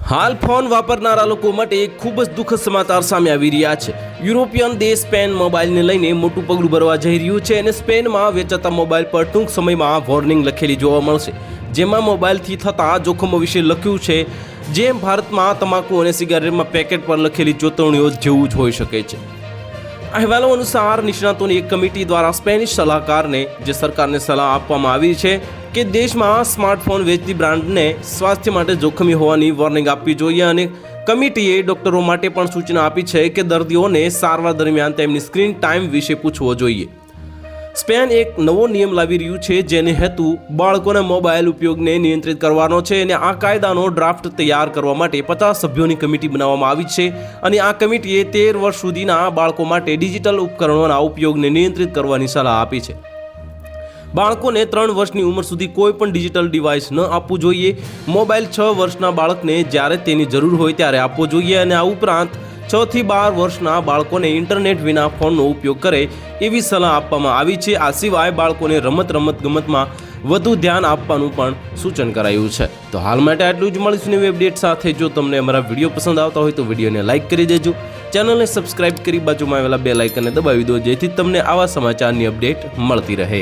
હાલ ફોન વાપરનારા લોકો માટે ખૂબ જ દુઃખદ સમાચાર સામે આવી રહ્યા છે। યુરોપિયન દેશ સ્પેન મોબાઈલને લઈને મોટું પગલું ભરવા જઈ રહ્યું છે અને સ્પેનમાં વેચાતા મોબાઈલ પર ટૂંક સમયમાં વોર્નિંગ લખેલી જોવા મળશે, જેમાં મોબાઈલથી થતા જોખમો વિશે લખ્યું છે, જેમ ભારતમાં તમાકુ અને સિગારેટમાં પેકેટ પર લખેલી ચેતવણીઓ જેવું જ હોઈ શકે છે। અહેવાલો અનુસાર નિષ્ણાતોની એક કમિટી દ્વારા સ્પેનિશ સલાહકારને જે સરકારને સલાહ આપવામાં આવી છે કે દેશમાં સ્માર્ટફોન વેચતી બ્રાન્ડને સ્વાસ્થ્ય માટે જોખમી હોવાની વોર્નિંગ આપવી જોઈએ અને કમિટીએ ડોક્ટરો માટે પણ સૂચના આપી છે કે દર્દીઓને સારવાર દરમિયાન તેમની સ્ક્રીન ટાઈમ વિશે પૂછવો જોઈએ। સ્પેન એક નવો નિયમ લાવી રહ્યું છે જેને હેતુ બાળકોના મોબાઈલ ઉપયોગને નિયંત્રિત કરવાનો છે અને આ કાયદાનો ડ્રાફ્ટ તૈયાર કરવા માટે 50 સભ્યોની કમિટી બનાવવામાં આવી છે અને આ કમિટીએ 13 વર્ષ સુધીના બાળકો માટે ડિજિટલ ઉપકરણોના ઉપયોગને નિયંત્રિત કરવાની સલાહ આપી છે। બાળકોને 3 વર્ષની ઉંમર સુધી કોઈ પણ ડિજિટલ ડિવાઇસ ન આપવું જોઈએ। મોબાઈલ 6 વર્ષના બાળકને જ્યારે તેની જરૂર હોય ત્યારે આપવો જોઈએ અને આ ઉપરાંત 6 થી 12 વર્ષના બાળકોને ઇન્ટરનેટ વિના ફોનનો ઉપયોગ કરે એવી સલાહ આપવામાં આવી છે। આ સિવાય બાળકોને રમતગમતમાં વધુ ધ્યાન આપવાનું પણ સૂચન કરાયું છે। તો હાલ માટે આટલું જ, મળીશું નવી અપડેટ સાથે। જો તમને અમારા વિડીયો પસંદ આવતા હોય તો વિડીયોને લાઇક કરી દેજો, ચેનલને સબસ્ક્રાઇબ કરી બાજુમાં આવેલા બેલ આઇકનને દબાવી દો, જેથી તમને આવા સમાચારની અપડેટ મળતી રહે।